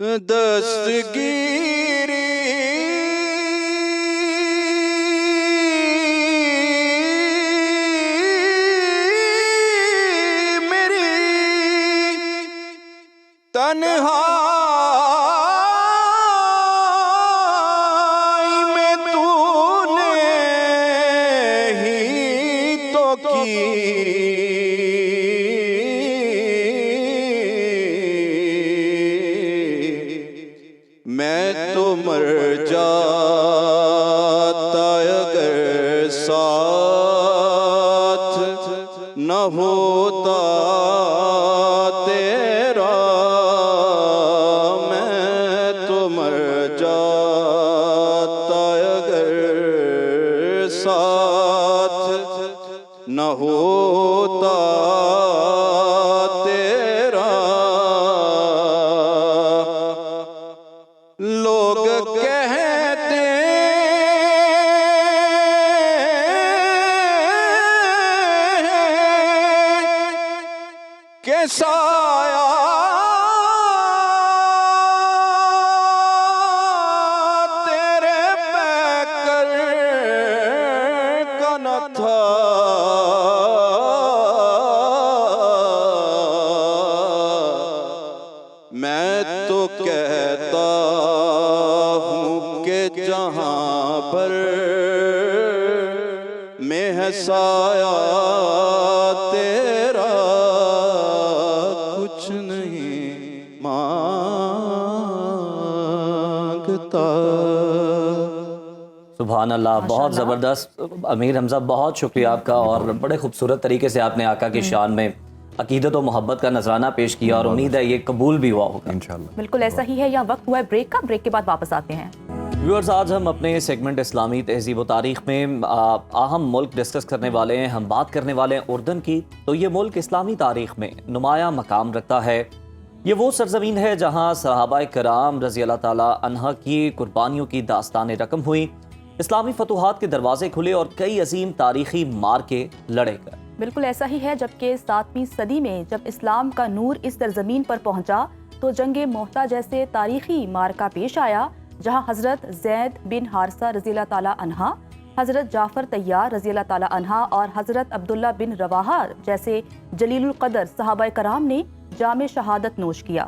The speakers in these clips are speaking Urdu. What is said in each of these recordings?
دستگیری میری تنہائی میں تو نے ہی تو کی میں تو مر جاتا اگر ساتھ نہ ہوتا تیرا، میں تو مر جاتا اگر ساتھ نہ ہوتا تیرا۔ لوگ کہتے ہیں کہ سایہ تیرے پیکر کا نہ تھا، میں تو کہتا ہوں کہ جہاں پر میں ہے سایہ تیرا، کچھ نہیں مانگتا۔ سبحان اللہ، بہت زبردست امیر حمزہ، بہت شکریہ آپ کا، اور بڑے خوبصورت طریقے سے آپ نے آقا کی شان میں عقیدت و محبت کا نذرانہ پیش کیا، اور امید ہے یہ قبول بھی ہوا ہوگا انشاءاللہ۔ بالکل ایسا ہی ہے۔ یہاں وقت ہوا ہے بریک کا، بریک کے بعد واپس آتے ہیں۔ ویورز، آج ہم اپنے سیگمنٹ اسلامی تہذیب و تاریخ میں اہم ملک ڈسکس کرنے والے ہیں۔ ہم بات کرنے والے ہیں اردن کی۔ تو یہ ملک اسلامی تاریخ میں نمایاں مقام رکھتا ہے۔ یہ وہ سرزمین ہے جہاں صحابہ کرام رضی اللہ تعالیٰ عنہ کی قربانیوں کی داستانیں رقم ہوئیں، اسلامی فتوحات کے دروازے کھلے اور کئی عظیم تاریخی مارکے لڑے گئے۔ بالکل ایسا ہی ہے۔ جبکہ 7ویں صدی میں جب اسلام کا نور اس سرزمین پر پہنچا تو جنگ موہتہ جیسے تاریخی مارکہ پیش آیا، جہاں حضرت زید بن حارثہ رضی اللہ تعالیٰ عنہ، حضرت جعفر طیار رضی اللہ تعالیٰ عنہ اور حضرت عبداللہ بن رواحہ جیسے جلیل القدر صحابہ کرام نے جام شہادت نوش کیا۔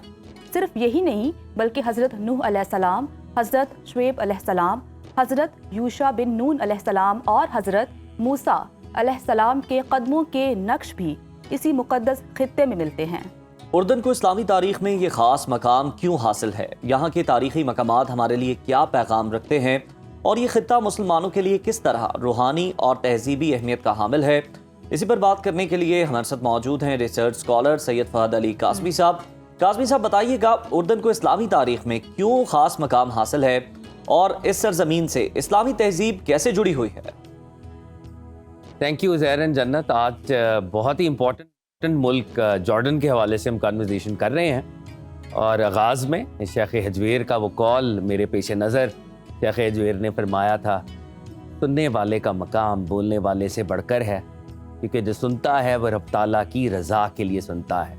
صرف یہی نہیں بلکہ حضرت نوح علیہ السلام، حضرت شعیب علیہ السلام، حضرت یوشع بن نون علیہ السلام اور حضرت موسیٰ علیہ السلام کے قدموں کے نقش بھی اسی مقدس خطے میں ملتے ہیں۔ اردن کو اسلامی تاریخ میں یہ خاص مقام کیوں حاصل ہے؟ یہاں کے تاریخی مقامات ہمارے لیے کیا پیغام رکھتے ہیں؟ اور یہ خطہ مسلمانوں کے لیے کس طرح روحانی اور تہذیبی اہمیت کا حامل ہے؟ اسی پر بات کرنے کے لیے ہمارے ساتھ موجود ہیں ریسرچ اسکالر سید فہد علی قاسمی صاحب۔ قاسمی صاحب، بتائیے گا اردن کو اسلامی تاریخ میں کیوں خاص مقام حاصل ہے، اور اس سرزمین سے اسلامی تہذیب کیسے جڑی ہوئی ہے؟ تھینک یو زہرن جنت۔ آج بہت ہی امپورٹنٹ ملک جارڈن کے حوالے سے ہم کنورزیشن کر رہے ہیں، اور آغاز میں شیخ حجویر کا وہ قول میرے پیش نظر، شیخ حجویر نے فرمایا تھا، سننے والے کا مقام بولنے والے سے بڑھ کر ہے، کیونکہ جو سنتا ہے وہ رب تعالیٰ کی رضا کے لیے سنتا ہے،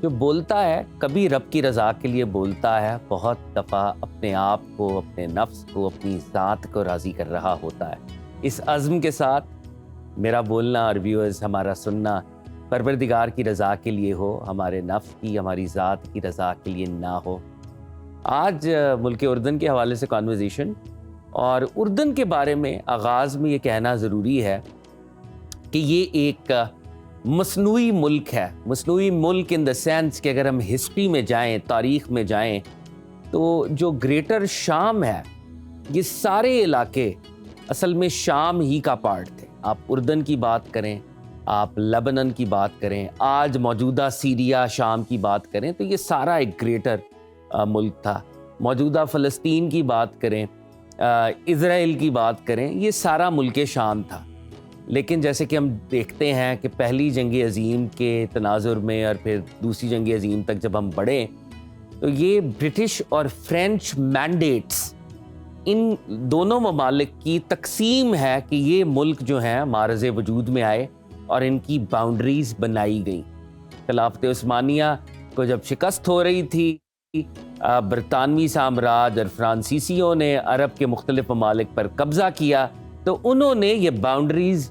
جو بولتا ہے کبھی رب کی رضا کے لیے بولتا ہے، بہت دفعہ اپنے آپ کو، اپنے نفس کو، اپنی ذات کو راضی کر رہا ہوتا ہے۔ اس عزم کے ساتھ میرا بولنا اور ویورز ہمارا سننا پروردگار کی رضا کے لیے ہو، ہمارے نفس کی، ہماری ذات کی رضا کے لیے نہ ہو۔ آج ملک اردن کے حوالے سے کانورزیشن، اور اردن کے بارے میں آغاز میں یہ کہنا ضروری ہے کہ یہ ایک مصنوعی ملک ہے۔ مصنوعی ملک ان دا سینس کہ اگر ہم ہسٹری میں جائیں، تاریخ میں جائیں، تو جو گریٹر شام ہے، یہ سارے علاقے اصل میں شام ہی کا پارٹ تھے۔ آپ اردن کی بات کریں، آپ لبنان کی بات کریں، آج موجودہ سیریا شام کی بات کریں، تو یہ سارا ایک گریٹر ملک تھا۔ موجودہ فلسطین کی بات کریں، اسرائیل کی بات کریں، یہ سارا ملک شام تھا۔ لیکن جیسے کہ ہم دیکھتے ہیں کہ پہلی جنگ عظیم کے تناظر میں اور پھر دوسری جنگ عظیم تک جب ہم بڑھے، تو یہ برٹش اور فرینچ مینڈیٹس، ان دونوں ممالک کی تقسیم ہے کہ یہ ملک جو ہیں معرض وجود میں آئے اور ان کی باؤنڈریز بنائی گئیں۔ خلافت عثمانیہ کو جب شکست ہو رہی تھی برطانوی سامراج اور فرانسیسیوں نے عرب کے مختلف ممالک پر قبضہ کیا تو انہوں نے یہ باؤنڈریز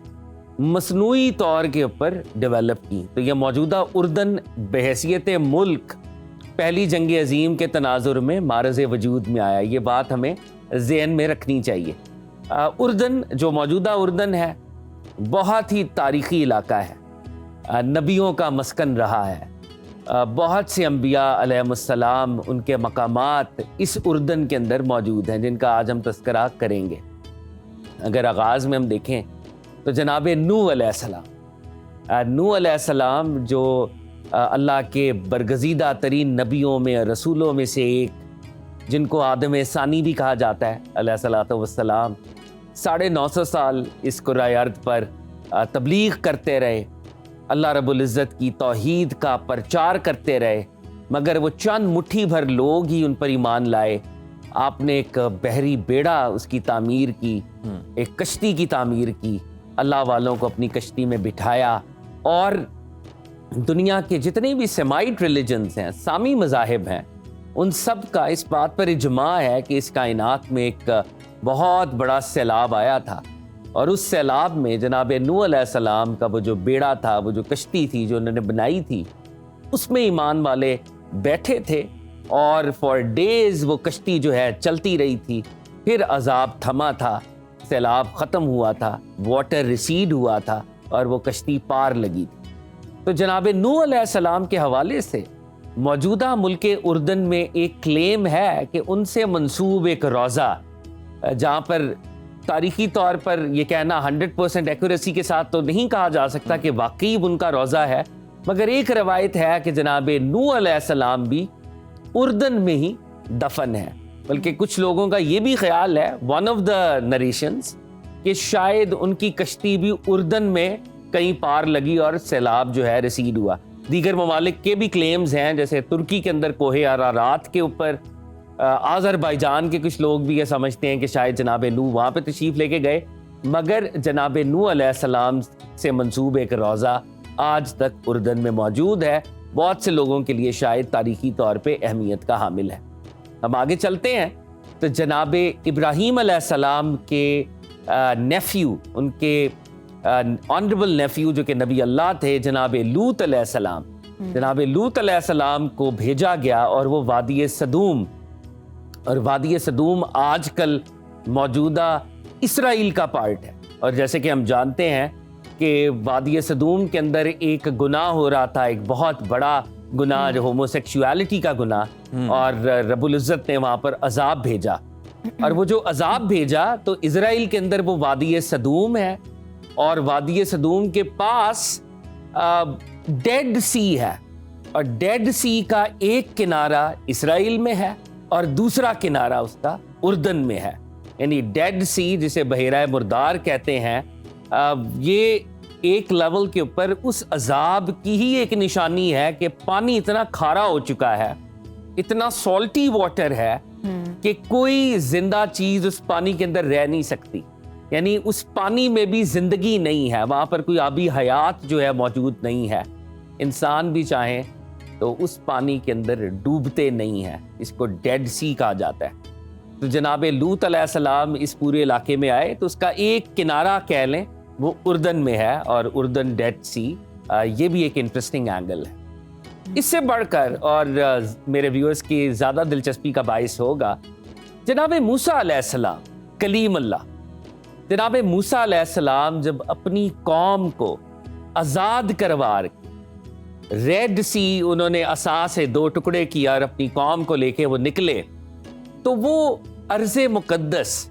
مصنوعی طور کے اوپر ڈیولپ کی. تو یہ موجودہ اردن بحیثیت ملک پہلی جنگ عظیم کے تناظر میں معرض وجود میں آیا. یہ بات ہمیں ذہن میں رکھنی چاہیے. اردن جو موجودہ اردن ہے بہت ہی تاریخی علاقہ ہے, نبیوں کا مسکن رہا ہے. بہت سے انبیاء علیہ السلام ان کے مقامات اس اردن کے اندر موجود ہیں جن کا آج ہم تذکرہ کریں گے. اگر آغاز میں ہم دیکھیں تو جناب نوح علیہ السلام, نوح علیہ السلام جو اللہ کے برگزیدہ ترین نبیوں میں رسولوں میں سے ایک, جن کو آدم ثانی بھی کہا جاتا ہے علیہ الصلوۃ والسلام, 950 سال اس کرۂ ارض پر تبلیغ کرتے رہے, اللہ رب العزت کی توحید کا پرچار کرتے رہے, مگر وہ چند مٹھی بھر لوگ ہی ان پر ایمان لائے. آپ نے ایک بحری بیڑا اس کی تعمیر کی, ایک کشتی کی تعمیر کی, اللہ والوں کو اپنی کشتی میں بٹھایا, اور دنیا کے جتنے بھی سیمائٹ ریلیجنز ہیں, سامی مذاہب ہیں, ان سب کا اس بات پر اجماع ہے کہ اس کائنات میں ایک بہت بڑا سیلاب آیا تھا, اور اس سیلاب میں جناب نوح علیہ السلام کا وہ جو بیڑا تھا, وہ جو کشتی تھی جو انہوں نے بنائی تھی, اس میں ایمان والے بیٹھے تھے, اور فار ڈیز وہ کشتی جو ہے چلتی رہی تھی. پھر عذاب تھما تھا, سیلاب ختم ہوا تھا, واٹر ریسیڈ ہوا تھا, اور وہ کشتی پار لگی تھی. تو جناب نوح علیہ السلام کے حوالے سے موجودہ ملک اردن میں ایک کلیم ہے کہ ان سے منسوب ایک روضہ, جہاں پر تاریخی طور پر یہ کہنا 100% ایکوریسی کے ساتھ تو نہیں کہا جا سکتا کہ واقعی ان کا روضہ ہے, مگر ایک روایت ہے کہ جناب نوح علیہ السلام بھی اردن میں ہی دفن ہے. بلکہ کچھ لوگوں کا یہ بھی خیال ہے, ون آف دا نریشنز, کہ شاید ان کی کشتی بھی اردن میں کہیں پار لگی اور سیلاب جو ہے ریسیڈ ہوا. دیگر ممالک کے بھی کلیمز ہیں, جیسے ترکی کے اندر کوہ ارارات کے اوپر, آذربائیجان کے کچھ لوگ بھی یہ سمجھتے ہیں کہ شاید جناب نوح وہاں پہ تشریف لے کے گئے, مگر جناب نوح علیہ السلام سے منسوب ایک روضہ آج تک اردن میں موجود ہے. بہت سے لوگوں کے لیے شاید تاریخی طور پہ اہمیت کا حامل ہے. ہم آگے چلتے ہیں تو جناب ابراہیم علیہ السلام کے نیفیو, ان کے آنریبل نیفیو جو کہ نبی اللہ تھے, جناب لوط علیہ السلام, جناب لوط علیہ السلام کو بھیجا گیا, اور وہ وادی سدوم, اور وادی سدوم آج کل موجودہ اسرائیل کا پارٹ ہے. اور جیسے کہ ہم جانتے ہیں کہ وادی سدوم کے اندر ایک گناہ ہو رہا تھا, ایک بہت بڑا گناہ جو ہوموسیکشوالٹی کا گناہ, اور رب العزت نے وہاں پر عذاب بھیجا. اور وہ جو عذاب بھیجا تو اسرائیل کے اندر وہ وادی سدوم ہے, اور وادی سدوم کے پاس ڈیڈ سی ہے, اور ڈیڈ سی کا ایک کنارہ اسرائیل میں ہے اور دوسرا کنارہ اس کا اردن میں ہے. یعنی ڈیڈ سی جسے بحیرہ مردار کہتے ہیں, یہ ایک لیول کے اوپر اس عذاب کی ہی ایک نشانی ہے کہ پانی اتنا کھارا ہو چکا ہے, اتنا سالٹی واٹر ہے کہ کوئی زندہ چیز اس پانی کے اندر رہ نہیں سکتی. یعنی اس پانی میں بھی زندگی نہیں ہے, وہاں پر کوئی آبی حیات جو ہے موجود نہیں ہے. انسان بھی چاہیں تو اس پانی کے اندر ڈوبتے نہیں ہیں, اس کو ڈیڈ سی کہا جاتا ہے. تو جناب لوط علیہ السلام اس پورے علاقے میں آئے تو اس کا ایک کنارہ کہہ لیں وہ اردن میں ہے, اور اردن ڈیڈ سی, یہ بھی ایک انٹرسٹنگ اینگل ہے. اس سے بڑھ کر, اور میرے ویورز کی زیادہ دلچسپی کا باعث ہوگا, جناب موسیٰ علیہ السلام کلیم اللہ, جناب موسیٰ علیہ السلام جب اپنی قوم کو آزاد کروا ریڈ سی انہوں نے عصا سے 2 ٹکڑے کیا اور اپنی قوم کو لے کے وہ نکلے, تو وہ ارض مقدس,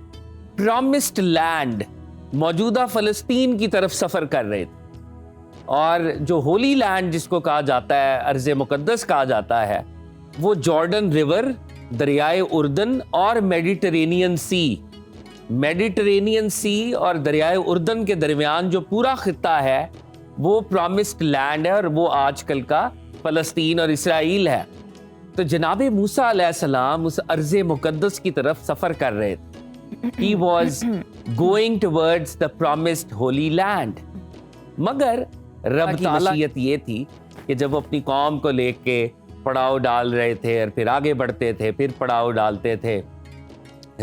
پرامسڈ لینڈ, موجودہ فلسطین کی طرف سفر کر رہے تھے. اور جو ہولی لینڈ جس کو کہا جاتا ہے, ارض مقدس کہا جاتا ہے, وہ جارڈن ریور, دریائے اردن اور میڈیٹرینین سی, میڈیٹرینین سی اور دریائے اردن کے درمیان جو پورا خطہ ہے وہ پرامسڈ لینڈ ہے, اور وہ آج کل کا فلسطین اور اسرائیل ہے. تو جناب موسیٰ علیہ السلام اس ارض مقدس کی طرف سفر کر رہے تھے. He was going towards the promised holy land. مگر رب کی مشیت یہ تھی کہ جب وہ اپنی قوم کو لے کے پڑاؤ ڈال رہے تھے اور پھر آگے بڑھتے تھے، پھر پڑاؤ ڈالتے تھے۔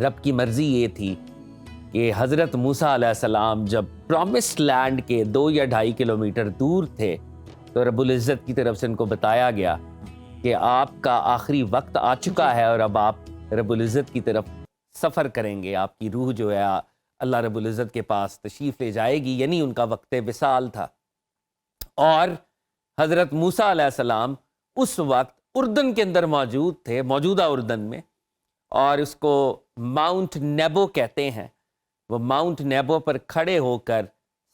رب کی مرضی یہ تھی کہ حضرت موسیٰ علیہ السلام جب پرومسڈ لینڈ کے 2 یا 2.5 کلومیٹر دور تھے تو رب العزت کی طرف سے ان کو بتایا گیا کہ آپ کا آخری وقت آ چکا ہے اور اب آپ رب العزت کی طرف سفر کریں گے، آپ کی روح جو ہے اللہ رب العزت کے پاس تشریف لے جائے گی، یعنی ان کا وقت وصال تھا۔ اور حضرت موسیٰ علیہ السلام اس وقت اردن کے اندر موجود تھے، موجودہ اردن میں، اور اس کو ماؤنٹ نیبو کہتے ہیں۔ وہ ماؤنٹ نیبو پر کھڑے ہو کر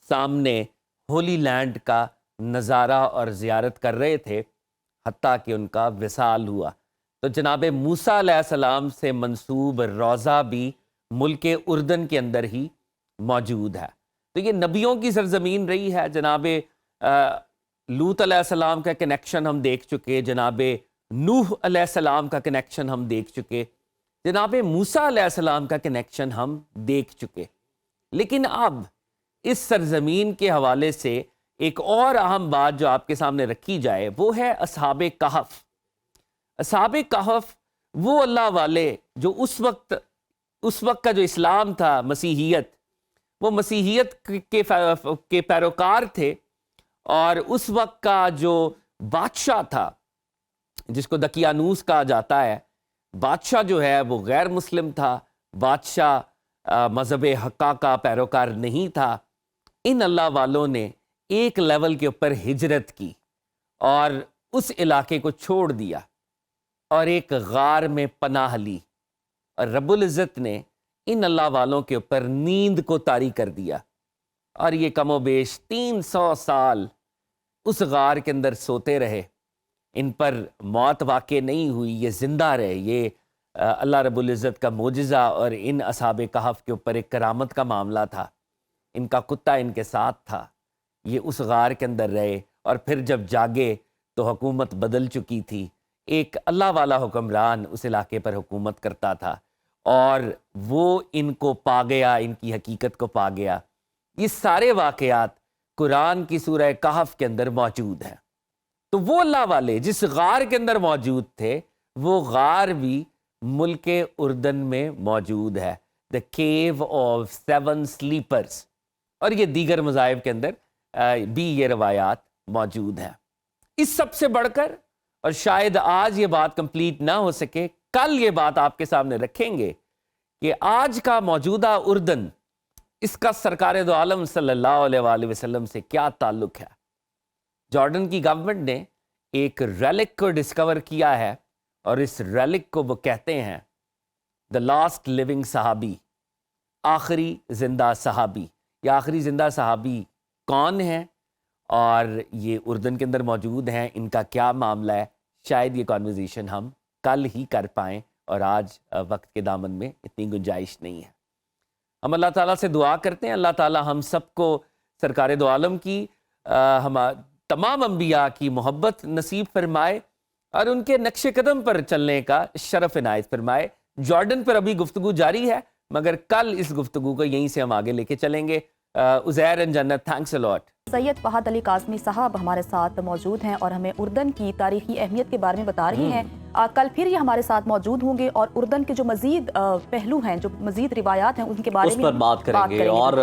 سامنے ہولی لینڈ کا نظارہ اور زیارت کر رہے تھے، حتیٰ کہ ان کا وصال ہوا۔ تو جناب موسیٰ علیہ السلام سے منسوب روضہ بھی ملک اردن کے اندر ہی موجود ہے۔ تو یہ نبیوں کی سرزمین رہی ہے۔ جناب لوط علیہ السلام کا کنیکشن ہم دیکھ چکے، جناب نوح علیہ السلام کا کنیکشن ہم دیکھ چکے، جناب موسیٰ علیہ السلام کا کنیکشن ہم دیکھ چکے۔ لیکن اب اس سرزمین کے حوالے سے ایک اور اہم بات جو آپ کے سامنے رکھی جائے وہ ہے اصحاب کہف۔ اصحاب کہف وہ اللہ والے جو اس وقت کا جو اسلام تھا، مسیحیت، وہ مسیحیت کے پیروکار تھے، اور اس وقت کا جو بادشاہ تھا جس کو دقیانوس کہا جاتا ہے، بادشاہ جو ہے وہ غیر مسلم تھا، بادشاہ مذہب حقہ کا پیروکار نہیں تھا۔ ان اللہ والوں نے ایک لیول کے اوپر ہجرت کی اور اس علاقے کو چھوڑ دیا اور ایک غار میں پناہ لی، اور رب العزت نے ان اللہ والوں کے اوپر نیند کو طاری کر دیا، اور یہ کم و بیش 300 سال اس غار کے اندر سوتے رہے۔ ان پر موت واقع نہیں ہوئی، یہ زندہ رہے۔ یہ اللہ رب العزت کا معجزہ اور ان اصحاب کہف کے اوپر ایک کرامت کا معاملہ تھا۔ ان کا کتا ان کے ساتھ تھا، یہ اس غار کے اندر رہے، اور پھر جب جاگے تو حکومت بدل چکی تھی، ایک اللہ والا حکمران اس علاقے پر حکومت کرتا تھا، اور وہ ان کو پا گیا، ان کی حقیقت کو پا گیا۔ یہ سارے واقعات قرآن کی سورہ کہف کے اندر موجود ہیں۔ تو وہ اللہ والے جس غار کے اندر موجود تھے، وہ غار بھی ملک اردن میں موجود ہے، دا کیو آف 7 سلیپرز، اور یہ دیگر مذاہب کے اندر بھی یہ روایات موجود ہیں۔ اس سب سے بڑھ کر، اور شاید آج یہ بات کمپلیٹ نہ ہو سکے، کل یہ بات آپ کے سامنے رکھیں گے کہ آج کا موجودہ اردن، اس کا سرکار دو عالم صلی اللہ علیہ وآلہ وسلم سے کیا تعلق ہے۔ جارڈن کی گورنمنٹ نے ایک ریلک کو ڈسکور کیا ہے، اور اس ریلک کو وہ کہتے ہیں دا لاسٹ لیونگ صحابی، آخری زندہ صحابی۔ یہ آخری زندہ صحابی کون ہیں اور یہ اردن کے اندر موجود ہیں، ان کا کیا معاملہ ہے، شاید یہ کانورزیشن ہم کل ہی کر پائیں، اور آج وقت کے دامن میں اتنی گنجائش نہیں ہے۔ ہم اللہ تعالیٰ سے دعا کرتے ہیں، اللہ تعالیٰ ہم سب کو سرکار دو عالم کی، ہم تمام انبیاء کی محبت نصیب فرمائے، اور ان کے نقش قدم پر چلنے کا شرف عنایت فرمائے۔ جارڈن پر ابھی گفتگو جاری ہے، مگر کل اس گفتگو کو یہیں سے ہم آگے لے کے چلیں گے۔ عزیر اینڈ جنت، تھینکس الاٹ۔ سید فہد علی کاظمی صاحب ہمارے ساتھ موجود ہیں اور ہمیں اردن کی تاریخی اہمیت کے بارے میں بتا رہی ہیں۔ کل پھر یہ ہمارے ساتھ موجود ہوں گے اور اردن کے جو مزید پہلو ہیں، جو مزید روایات ہیں، ان کے بارے میں اس پر بات کریں گے۔ اور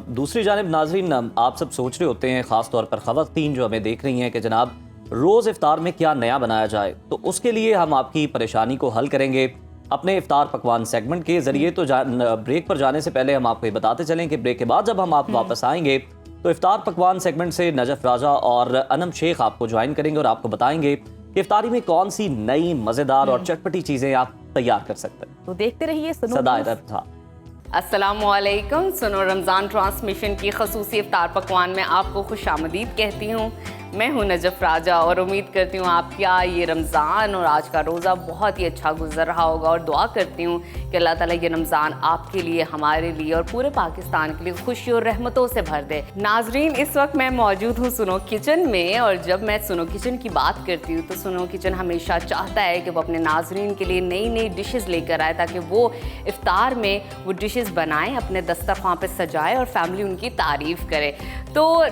دوسری جانب ناظرین، آپ سب سوچ رہے ہوتے ہیں، خاص طور پر خواتین جو ہمیں دیکھ رہی ہیں، کہ جناب روز افطار میں کیا نیا بنایا جائے، تو اس کے لیے ہم آپ کی پریشانی کو حل کریں گے اپنے افطار پکوان سیگمنٹ کے ذریعے۔ تو بریک پر جانے سے پہلے ہم آپ کو یہ بتاتے چلیں کہ بریک کے بعد جب ہم آپ واپس آئیں گے تو افطار پکوان سیگمنٹ سے نجف راجہ اور انم شیخ آپ کو جوائن کریں گے، اور آپ کو بتائیں گے کہ افطاری میں کون سی نئی مزیدار اور چٹپٹی چیزیں آپ تیار کر سکتے ہیں۔ تو دیکھتے رہیے صدایت تھا۔ السلام علیکم، سنو رمضان ٹرانسمیشن کی خصوصی افطار پکوان میں آپ کو خوش آمدید کہتی ہوں۔ میں ہوں نجف راجہ، اور امید کرتی ہوں آپ کا یہ رمضان اور آج کا روزہ بہت ہی اچھا گزر رہا ہوگا، اور دعا کرتی ہوں کہ اللہ تعالیٰ یہ رمضان آپ کے لیے، ہمارے لیے اور پورے پاکستان کے لیے خوشی اور رحمتوں سے بھر دے۔ ناظرین، اس وقت میں موجود ہوں سنو کچن میں، اور جب میں سنو کچن کی بات کرتی ہوں تو سنو کچن ہمیشہ چاہتا ہے کہ وہ اپنے ناظرین کے لیے نئی نئی ڈشز لے کر آئے، تاکہ وہ افطار میں وہ ڈشز بنائیں، اپنے دسترخوان پہ سجائے اور فیملی ان کی تعریف کرے۔ تو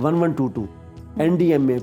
1122 NDMA,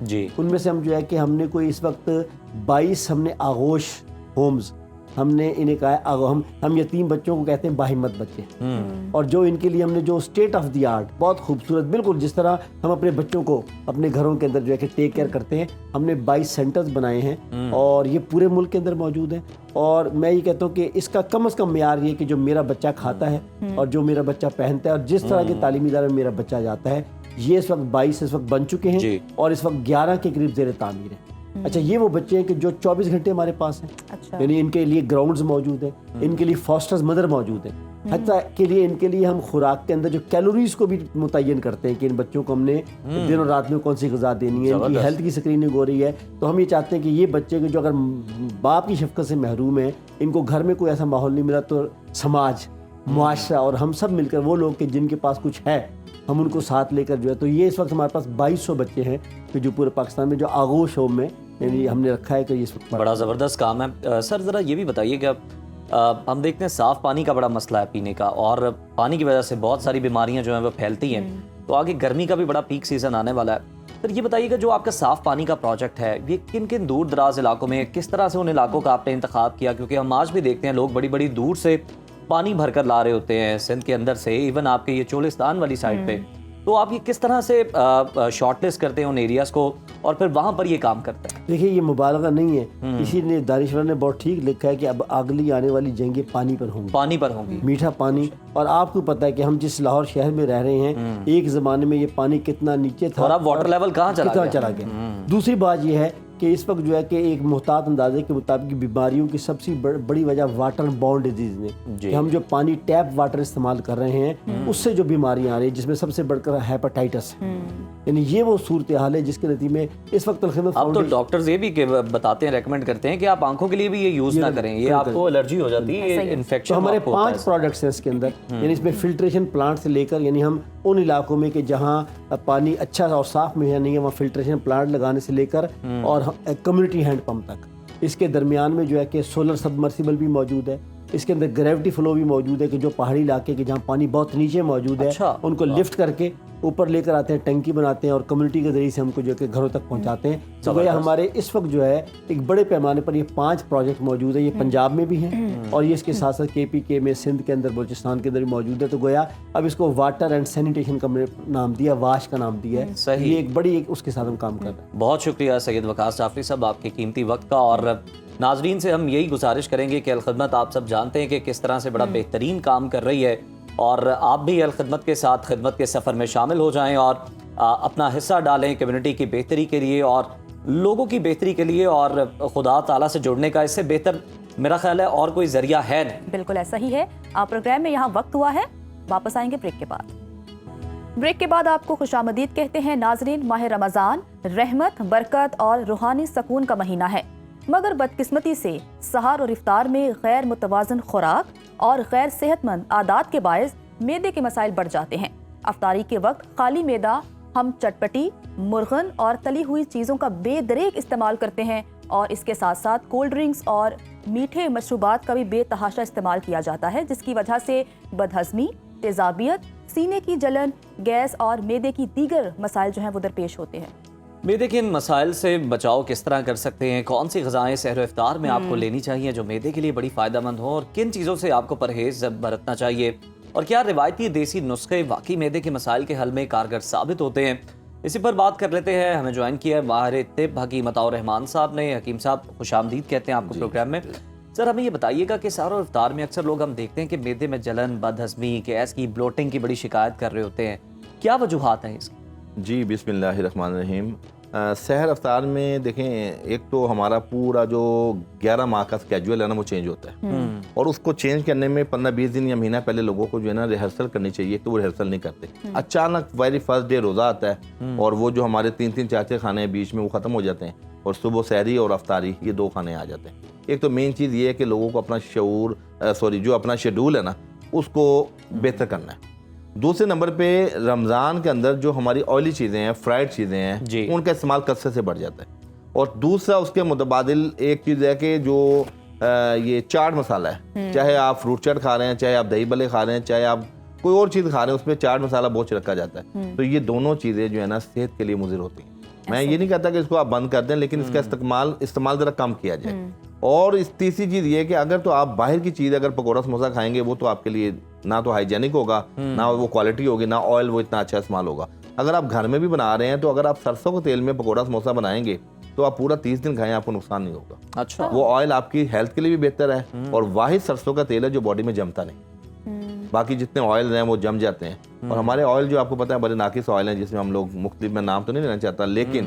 جی ان میں سے ہم جو ہے کہ ہم نے کوئی اس وقت 22 ہم نے آغوش ہومز ہم نے انہیں کہا ہے ہم یتیم بچوں کو کہتے ہیں باہمت بچے، اور جو ان کے لیے ہم نے جو اسٹیٹ آف دی آرٹ بہت خوبصورت بالکل جس طرح ہم اپنے بچوں کو اپنے گھروں کے اندر جو ہے کہ ٹیک کیئر کرتے ہیں، ہم نے 22 سینٹرز بنائے ہیں اور یہ پورے ملک کے اندر موجود ہیں. اور میں یہ کہتا ہوں کہ اس کا کم از کم معیار یہ کہ جو میرا بچہ کھاتا ہے اور جو میرا بچہ پہنتا ہے اور جس طرح کے تعلیمی ادارے میں میرا بچہ جاتا ہے، یہ اس وقت 22 اس وقت بن چکے ہیں اور اس وقت 11 کے قریب زیر تعمیر ہیں. اچھا، یہ وہ بچے ہیں کہ جو 24 گھنٹے ہمارے پاس ہیں، یعنی ان کے لیے گراؤنڈز موجود ہیں، ان کے لیے فاسٹرز مدر موجود ہیں، حتیٰ کے لیے ان کے لیے ہم خوراک کے اندر جو کیلوریز کو بھی متعین کرتے ہیں کہ ان بچوں کو ہم نے دن اور رات میں کون سی غذا دینی ہے، ان کی ہیلتھ کی اسکریننگ ہو رہی ہے. تو ہم یہ چاہتے ہیں کہ یہ بچے جو اگر باپ کی شفقت سے محروم ہیں، ان کو گھر میں کوئی ایسا ماحول نہیں ملا، تو سماج، معاشرہ اور ہم سب مل کر وہ لوگ کہ جن کے پاس کچھ ہے ہم ان کو ساتھ لے کر جو ہے، تو یہ اس وقت ہمارے پاس 2200 بچے ہیں کہ جو پورے پاکستان میں جو آغوش ہوم میں یعنی ہم نے رکھا ہے کہ اس وقت بڑا زبردست کام ہے. سر ذرا یہ بھی بتائیے کہ ہم دیکھتے ہیں صاف پانی کا بڑا مسئلہ ہے پینے کا، اور پانی کی وجہ سے بہت ساری بیماریاں جو ہیں وہ پھیلتی ہیں، تو آگے گرمی کا بھی بڑا پیک سیزن آنے والا ہے. سر یہ بتائیے کہ جو آپ کا صاف پانی کا پروجیکٹ ہے یہ کن کن دور دراز علاقوں میں، کس طرح سے ان علاقوں کا آپ نے انتخاب کیا؟ کیونکہ ہم آج بھی دیکھتے ہیں لوگ بڑی بڑی دور سے پانی بھر کر لا رہے ہوتے ہیں سندھ کے اندر سے، ایون آپ کے یہ چولستان والی سائڈ پہ. تو آپ یہ کس طرح سے شارٹ لسٹ کرتے ہیں ان ایریاز کو اور پھر وہاں پر یہ کام کرتے ہیں؟ دیکھیے، یہ مبالغہ نہیں ہے، اسی نے دانشور نے بہت ٹھیک لکھا ہے کہ اب اگلی آنے والی جنگیں پانی پر ہوں گی، پانی پر ہوں گی، میٹھا پانی. اور آپ کو پتہ ہے کہ ہم جس لاہور شہر میں رہ رہے ہیں، ایک زمانے میں یہ پانی کتنا نیچے تھا اور اب واٹر لیول کہاں چلا گیا. دوسری بات یہ ہے کہ اس وقت جو ہے کہ ایک محتاط اندازے کے مطابق بیماریوں کی سب سے بڑی وجہ واٹر باؤنڈ ڈیزیز نے، کہ ہم جو پانی ٹیپ واٹر استعمال کر رہے ہیں اس سے جو بیماریاں آ رہی ہیں، جس میں سب سے بڑھ کر ہیپاٹائٹس، یعنی یہ وہ صورتحال ہے جس کے نتیجے میں اس وقت الخدمت اب تو ڈاکٹرز یہ بھی بتاتے ہیں، ریکمینڈ کرتے ہیں کہ آپ آنکھوں کے لیے بھی یہ یوز نہ کریں، یہ آپ کو الرجی ہو جاتی ہے، یہ انفیکشن. تو ہمارے 5 پروڈکٹس ہیں اس کے اندر، یعنی اس میں فلٹریشن پلانٹ سے لے کر، یعنی ہم ان علاقوں میں کہ جہاں پانی اچھا اور صاف مہیا نہیں ہے وہاں فلٹریشن پلانٹ لگانے سے لے کر اور کمیونٹی ہینڈ پمپ تک. اس کے درمیان میں جو ہے کہ سولر سبمرسیبل بھی موجود ہے، اس کے اندر گریوٹی فلو بھی موجود ہے کہ جو پہاڑی علاقے کے جہاں پانی بہت نیچے موجود ہے ان کو لفٹ کر کے اوپر لے کر آتے ہیں، ٹنکی بناتے ہیں اور کمیونٹی کے ذریعے سے ہم کو جو کہ گھروں تک پہنچاتے ہیں. تو گویا ہمارے اس وقت جو ہے ایک بڑے پیمانے پر یہ 5 پروجیکٹ موجود ہیں. یہ پنجاب میں بھی ہیں اور یہ اس کے ساتھ ساتھ KPK میں، سندھ کے اندر، بلوچستان کے اندر بھی موجود ہے. تو گویا اب اس کو واٹر اینڈ سینیٹیشن کا نام دیا، واش کا نام دیا ہے. یہ ایک بڑی اس کے ساتھ ہم کام کر رہے ہیں. بہت شکریہ سید وقاص جعفری صاحب آپ کے قیمتی وقت کا. اور ناظرین سے ہم یہی گزارش کریں گے کہ الخدمت آپ سب جانتے ہیں کہ کس طرح سے بڑا بہترین کام کر رہی ہے، اور آپ بھی الخدمت کے ساتھ خدمت کے سفر میں شامل ہو جائیں اور اپنا حصہ ڈالیں کمیونٹی کی بہتری کے لیے اور لوگوں کی بہتری کے لیے، اور خدا تعالیٰ سے جڑنے کا اس سے بہتر میرا خیال ہے اور کوئی ذریعہ ہے نہیں. بالکل ایسا ہی ہے. پروگرام میں یہاں وقت ہوا ہے، واپس آئیں گے بریک کے بعد. بریک کے بعد آپ کو خوش آمدید کہتے ہیں. ناظرین، ماہ رمضان رحمت، برکت اور روحانی سکون کا مہینہ ہے، مگر بدقسمتی سے سحر اور افطار میں غیر متوازن خوراک اور غیر صحت مند عادات کے باعث معدے کے مسائل بڑھ جاتے ہیں. افطاری کے وقت خالی معدہ ہم چٹپٹی، مرغن اور تلی ہوئی چیزوں کا بے دریغ استعمال کرتے ہیں، اور اس کے ساتھ ساتھ کولڈ ڈرنکس اور میٹھے مشروبات کا بھی بے تحاشا استعمال کیا جاتا ہے، جس کی وجہ سے بدہضمی، تیزابیت، سینے کی جلن، گیس اور معدے کی دیگر مسائل جو ہیں وہ درپیش ہوتے ہیں. معدے کے ان مسائل سے بچاؤ کس طرح کر سکتے ہیں؟ کون سی غذائیں سحر و افطار میں آپ کو لینی چاہیے جو معدے کے لیے بڑی فائدہ مند ہوں، اور کن چیزوں سے آپ کو پرہیز برتنا چاہیے؟ اور کیا روایتی دیسی نسخے واقعی معدے کے مسائل کے حل میں کارگر ثابت ہوتے ہیں؟ اسی پر بات کر لیتے ہیں. ہمیں جوائن کیا ہے ماہر طب حکیم عطاء الرحمان صاحب نے. حکیم صاحب خوش آمدید کہتے ہیں آپ کو پروگرام میں. سر ہمیں یہ بتائیے گا کہ سحر و افطار میں اکثر لوگ ہم دیکھتے ہیں کہ معدے میں جلن، بدہضمی، گیس کی، بلوٹنگ کی بڑی شکایت کر رہے ہوتے ہیں. کیا وجوہات ہیں اس کی؟ جی بسم اللہ الرحمن الرحیم. سحر افطار میں دیکھیں، ایک تو ہمارا پورا جو 11 ماہ کا اسکیجول ہے نا وہ چینج ہوتا ہے، اور اس کو چینج کرنے میں 15-20 دن یا مہینہ پہلے لوگوں کو جو ہے نا ریہرسل کرنی چاہیے، تو وہ ریہرسل نہیں کرتے. اچانک ویری فرسٹ ڈے روزہ آتا ہے اور وہ جو ہمارے 3-3 4-4 کھانے ہیں بیچ میں وہ ختم ہو جاتے ہیں، اور صبح سحری اور افطاری یہ 2 کھانے آ جاتے ہیں. ایک تو مین چیز یہ ہے کہ لوگوں کو اپنا جو اپنا شیڈول ہے نا اس کو بہتر کرنا ہے. دوسرے نمبر پہ رمضان کے اندر جو ہماری آئلی چیزیں ہیں، فرائڈ چیزیں ہیں، ان کا استعمال کثرت سے بڑھ جاتا ہے. اور دوسرا اس کے متبادل ایک چیز ہے کہ جو یہ چاٹ مسالہ ہے، چاہے آپ فروٹ چاٹ کھا رہے ہیں، چاہے آپ دہی بلے کھا رہے ہیں، چاہے آپ کوئی اور چیز کھا رہے ہیں اس پہ چاٹ مسالہ بہت رکھا جاتا ہے. تو یہ دونوں چیزیں جو ہے نا صحت کے لیے مضر ہوتی ہیں. میں یہ نہیں کہتا کہ اس کو آپ بند کر دیں, لیکن اس کا استعمال ذرا کم کیا جائے. اور اس تیسری چیز یہ ہے کہ اگر تو آپ باہر کی چیز اگر پکوڑا سموسا کھائیں گے وہ تو آپ کے لیے نہ تو ہائیجینک ہوگا, نہ وہ کوالٹی ہوگی, نہ آئل وہ اتنا اچھا استعمال ہوگا. اگر آپ گھر میں بھی بنا رہے ہیں تو اگر آپ سرسوں کے تیل میں پکوڑا سموسا بنائیں گے تو آپ پورا 30 دن کھائیں, آپ کو نقصان نہیں ہوگا. اچھا, وہ آئل آپ کی ہیلتھ کے لیے بھی بہتر ہے, اور واحد سرسوں کا تیل ہے جو باڈی میں جمتا نہیں. باقی جتنے آئل ہیں وہ جم جاتے ہیں. اور ہمارے آئل جو آپ کو پتہ ہے بڑے ناقص آئل ہیں, جس میں ہم لوگ مختلف, میں نام تو نہیں لینا چاہتا, لیکن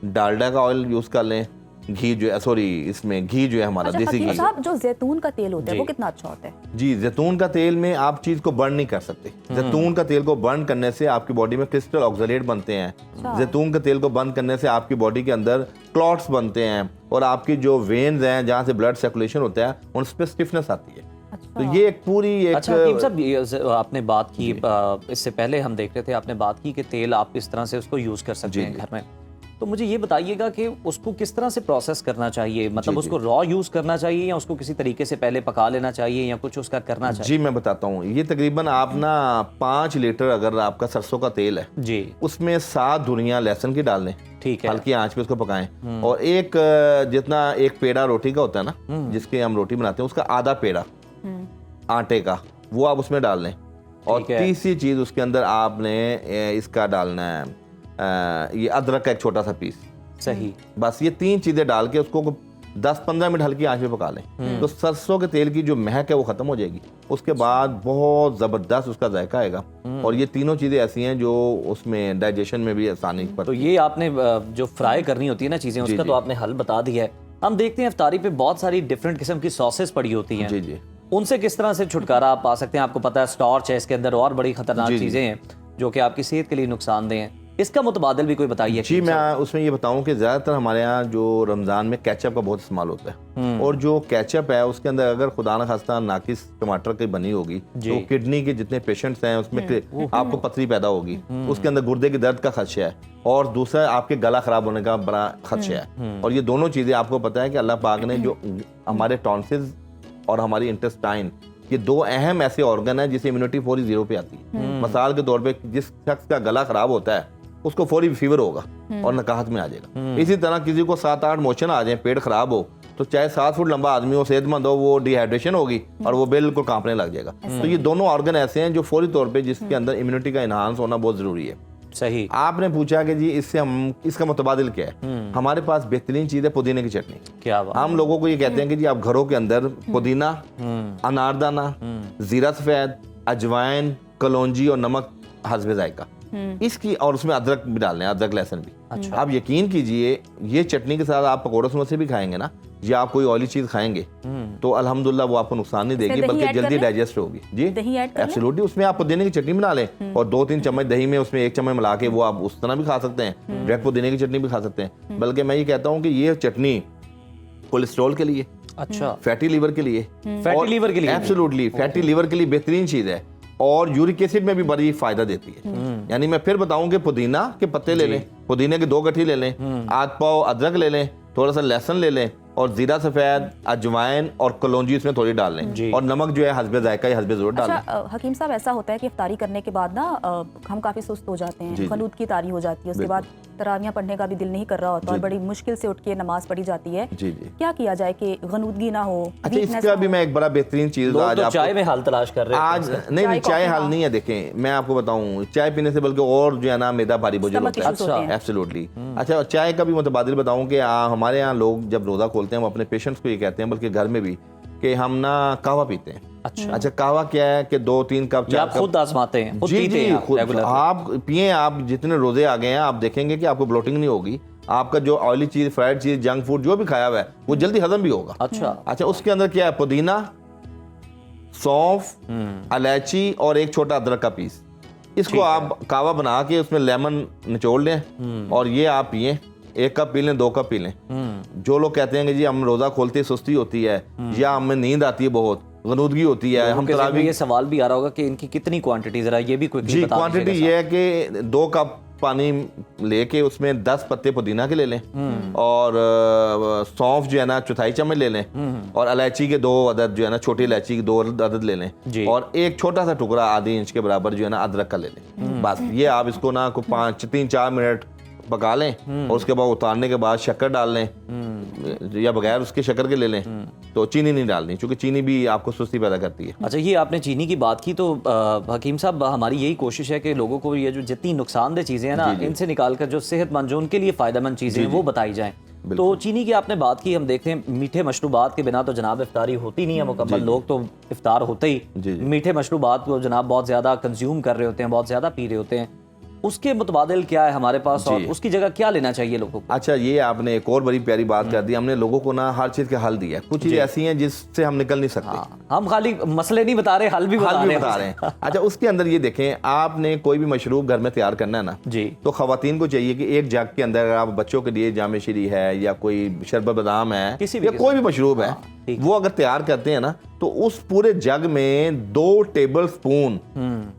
ڈالڈا کا آئل یوز کر لیں, گھی جو ہے, سوری اس میں گھی جو ہے ہمارا دیسی گھی, صاحب جو زیتون کا تیل ہوتا ہے وہ کتنا اچھا ہوتا ہے؟ جی زیتون کا تیل میں آپ چیز کو برن نہیں کر سکتے. زیتون کا تیل کو برن کرنے سے آپ کی باڈی میں کرسٹل آکسیلیٹ بنتے ہیں. زیتون کا تیل کو برن کرنے سے آپ کی باڈی کے اندر کلاٹس بنتے ہیں, اور آپ کی جو وینز ہیں جہاں سے بلڈ سرکولیشن ہوتا ہے ان پہ اسٹفنس آتی ہے. تو یہ ایک پوری ایک. اچھا حکیم صاحب, آپ نے بات کی, اس سے پہلے ہم دیکھ رہے تھے, آپ نے بات کی کہ تیل آپ کس طرح سے اس کو یوز کر سکتے ہیں گھر میں. تو مجھے یہ بتائیے گا کہ اس کو کس طرح سے پروسیس کرنا چاہیے, مطلب اس کو را یوز کرنا چاہیے یا اس کو کسی طریقے سے پہلے پکا لینا چاہیے یا کچھ اس کا کرنا چاہیے؟ جی میں بتاتا ہوں. یہ تقریباً آپ نا 5 لیٹر اگر آپ کا سرسوں کا تیل ہے جی, اس میں 7 دھنیاں لہسن کی ڈال لیں, ٹھیک ہے, ہلکی آنچ پہ اس کو پکائیں, اور ایک جتنا ایک پیڑا روٹی کا ہوتا ہے نا جس کے ہم روٹی بناتے ہیں اس کا آدھا پیڑا آٹے کا وہ آپ اس میں ڈال لیں. اور تیسری چیز اس کے اندر آپ نے اس کا ڈالنا ہے یہ ادرک کا ایک چھوٹا سا پیس. صحیح, بس یہ 3 چیزیں ڈال کے اس کو 10-15 منٹ ہلکی آنچ پہ پکا لیں. تو سرسوں کے تیل کی جو مہک ہے وہ ختم ہو جائے گی. اس کے بعد بہت زبردست اس کا ذائقہ آئے گا, اور یہ تینوں چیزیں ایسی ہیں جو اس میں ڈائجیشن میں بھی آسانی پر. تو یہ آپ نے جو فرائی کرنی ہوتی ہے نا چیزیں, اس کا تو آپ نے حل بتا دیا ہے. ہم دیکھتے ہیں افطاری پہ بہت ساری ڈفرینٹ قسم کی ساسز پڑی ہوتی ہیں, جی جی, ان سے کس طرح سے چھٹکارا آپ پا سکتے ہیں؟ آپ کو پتہ ہے سٹارچ ہے اس کے اندر, اور بڑی خطرناک چیزیں ہیں جو کہ آپ کی صحت کے لیے نقصان دہ ہیں. اس کا متبادل بھی کوئی بتائیے. جی میں اس میں یہ بتاؤں کہ زیادہ تر ہمارے یہاں جو رمضان میں کیچپ کا بہت استعمال ہوتا ہے, اور جو کیچپ ہے اس کے اندر اگر خدا نہ خواستہ ناقص ٹماٹر کی بنی ہوگی تو کڈنی کے جتنے پیشنٹس ہیں اس میں آپ کو پتھری پیدا ہوگی, اس کے اندر گردے کی درد کا خدشہ ہے, اور دوسرا آپ کے گلا خراب ہونے کا بڑا خدشہ ہے. اور یہ دونوں چیزیں آپ کو پتہ ہے کہ اللہ پاک نے جو ہمارے ٹونسلز اور ہماری انٹسٹائن, یہ 2 اہم ایسے آرگن ہیں جسے امیونٹی فوری 0 پہ آتی ہے. مثال کے طور پہ جس شخص کا گلا خراب ہوتا ہے اس کو فوری فیور ہوگا اور نقاہت میں آ جائے گا. اسی طرح کسی کو 7-8 موشن آ جائیں, پیٹ خراب ہو, تو چاہے 7 فٹ لمبا آدمی ہو, صحت مند ہو, وہ ڈی ہائیڈریشن ہوگی اور وہ بالکل کانپنے لگ جائے گا. تو یہ دونوں آرگن ایسے ہیں جو فوری طور پہ جس کے اندر امیونٹی کا انہانس ہونا بہت ضروری ہے. صحیح. آپ نے پوچھا کہ جی اس سے ہم اس کا متبادل کیا ہے. ہمارے پاس بہترین چیز ہے پودینے کی چٹنی. کیا بات. ہم لوگوں کو یہ کہتے ہیں کہ جی آپ گھروں کے اندر پودینہ, اناردانہ, زیرہ سفید, اجوائن, کلونجی اور نمک حسب ذائقہ اس کی, اور اس میں ادرک بھی ڈالنے ہیں, ادرک لہسن بھی. آپ یقین کیجئے یہ چٹنی کے ساتھ آپ پکوڑے سموسے بھی کھائیں گے نا, یا آپ کوئی آئلی چیز کھائیں گے تو الحمدللہ وہ آپ کو نقصان نہیں دے گی, بلکہ جلدی ڈائجسٹ ہوگی. جی ایبسولوٹلی, اس میں آپ پودینے کی چٹنی بنا لیں اور 2-3 چمچ دہی میں اس میں 1 چمچ ملا کے وہ آپ اس طرح بھی کھا سکتے ہیں. ڈائریکٹ پودینے کی چٹنی بھی کھا سکتے ہیں. بلکہ میں یہ کہتا ہوں کہ یہ چٹنی کولیسٹرول کے لیے, اچھا, فیٹی لیور کے لیے, فیٹی لیور کے لیے, ایبسولوٹلی فیٹی لیور کے لیے بہترین چیز ہے, اور یورک ایسڈ میں بھی بڑی فائدہ دیتی ہے. یعنی میں پھر بتاؤں کہ پودینہ کے پتے لے لیں, پودینے کے 2 گٹھی لے لیں, آدھ پاؤ ادرک لے لیں, تھوڑا سا لہسن لے لیں, اور زیرہ سفید, اجوائن اور کلونجی اس میں تھوڑی ڈال لیں, اور نمک جو ہے حسب ذائقہ یا حسب ضرورت ڈال لیں. حکیم صاحب ایسا ہوتا ہے کہ افطاری کرنے کے بعد نا ہم کافی سست ہو جاتے ہیں, غنود کی طاری ہو جاتی ہے, اس کے بعد تراویحیں پڑھنے کا بھی دل نہیں کر رہا ہوتا اور بڑی مشکل سے اٹھ کے نماز پڑھی جاتی ہے. کیا کیا جائے کہ غنودگی نہ ہو؟ اچھا, اس کا بھی میں ایک بڑا بہترین چیز آج آپ چائے میں حل تلاش کر رہے ہیں. آج نہیں, چائے حل نہیں ہے. دیکھیں میں آپ کو بتاؤں, چائے پینے سے بلکہ اور جو ہے نا میدا بھاری بوجھل ہوتا ہے. ایبسولوٹلی. اچھا, چائے کا بھی متبادل بتاؤں کہ ہمارے ہاں لوگ جب روزہ کھولتے ہیں وہ اپنے پیشنٹس کو یہ کہتے ہیں, بلکہ گھر میں بھی, کہ ہم نا قہوہ پیتے ہیں. اچھا, قہوہ کیا ہے کہ 2-3 کپ آپ خود آزماتے ہیں, خود پیتے ہیں آپ پئیں, آپ جتنے روزے آ گئے ہیں آپ دیکھیں گے کہ آپ کو بلوٹنگ نہیں ہوگی. آپ کا جو آئلی چیز, فرائڈ چیز, جنک فوڈ جو بھی کھایا ہوا ہے وہ جلدی ہضم بھی ہوگا. اچھا, اس کے اندر کیا ہے, پودینہ, سونف, الائچی اور ایک چھوٹا ادرک کا پیس. اس کو آپ قہوہ بنا کے اس میں لیمن نچوڑ لیں اور یہ آپ پئیں. 1 کپ پی لیں, 2 کپ پی لیں. جو لوگ کہتے ہیں کہ جی ہم روزہ کھولتے سستی ہوتی ہے یا ہمیں نیند آتی ہے, بہت غنودگی ہوتی ہے, ہم یہ سوال بھی آ رہا ہوگا کہ ان کی کتنی کوانٹٹی, ذرا یہ بھی کوئی جی کوانٹٹی یہ ہے کہ 2 کپ پانی لے کے اس میں 10 پتے پودینہ کے لے لیں اور سونف جو ہے نا 1/4 چمچ لے لیں اور الائچی کے 2 عدد جو ہے نا چھوٹی الائچی کے 2 عدد لے لیں اور ایک چھوٹا سا ٹکڑا آدھی انچ کے برابر جو ہے نا ادرک کا لے لیں. بس یہ آپ اس کو نا 3-4 منٹ پکا لیں اور اس کے بعد اتارنے کے بعد شکر ڈال لیں یا بغیر اس کے شکر کے لے لیں. تو چینی نہیں ڈالنی کیونکہ چینی بھی آپ کو سستی پیدا کرتی ہے. اچھا یہ آپ نے چینی کی بات کی تو حکیم صاحب ہماری یہی کوشش ہے کہ لوگوں کو یہ جو جتنی نقصان دہ چیزیں ہیں نا ان سے نکال کر جو صحت مند جو ان کے لیے فائدہ مند چیزیں ہیں وہ بتائی جائیں. تو چینی کی آپ نے بات کی, ہم دیکھتے ہیں میٹھے مشروبات کے بنا تو جناب افطاری ہوتی نہیں ہے مکمل. لوگ تو افطار ہوتے ہی میٹھے مشروبات کو جناب بہت زیادہ کنزیوم کر رہے ہوتے ہیں, بہت زیادہ پی رہے ہوتے ہیں. اس کے متبادل کیا ہے ہمارے پاس اور اس کی جگہ کیا لینا چاہیے لوگوں کو؟ اچھا یہ آپ نے ایک اور بڑی پیاری بات کر دی. ہم نے لوگوں کو نا ہر چیز کا حل دیا. کچھ چیزیں ایسی ہیں جس سے ہم نکل نہیں سکتے. ہم خالی مسئلے نہیں بتا رہے, حل بھی بتا رہے ہیں. اچھا اس کے اندر یہ دیکھیں, آپ نے کوئی بھی مشروب گھر میں تیار کرنا ہے نا تو خواتین کو چاہیے کہ ایک جگ کے اندر اگر آپ بچوں کے لیے جامع شیری ہے یا کوئی شربت بادام ہے یا کوئی بھی مشروب ہے وہ اگر تیار کرتے ہیں نا تو اس پورے جگ میں 2 ٹیبل سپون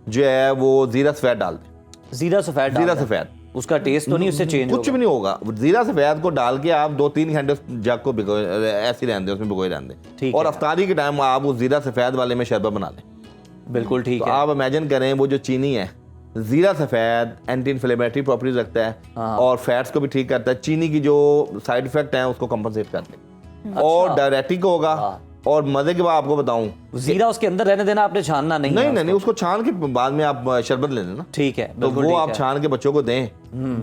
جو ہے وہ زیرہ سفید ڈال دیں. زیرہ سفید اس کا ٹیسٹ تو نہیں اس سے چینج کچھ بھی نہیں ہوگا. زیرہ سفید کو ڈال کے آپ 2-3 گھنٹے جگ کو ایسے رہنے دیں, اس میں بھگوئے رہنے دیں اور افطاری کے ٹائم آپ اس زیرہ سفید والے میں شربت بنا لیں. بالکل ٹھیک ہے. آپ امیجن کریں وہ جو چینی ہے, زیرہ سفید اینٹی انفلیمیٹری پراپرٹیز رکھتا ہے اور فیٹس کو بھی ٹھیک کرتا ہے. چینی کی جو سائیڈ افیکٹ ہیں اس کو کمپنسیٹ کرتے ہیں اور ڈائریٹک ہوگا. اور مزے کے بعد آپ کو بتاؤں, زیرہ اس کے اندر رہنے دینا, آپ نے چھاننا نہیں, اس کو چھان کے بعد میں آپ شربت لے لینا. ٹھیک ہے, تو وہ آپ چھان کے بچوں کو دیں,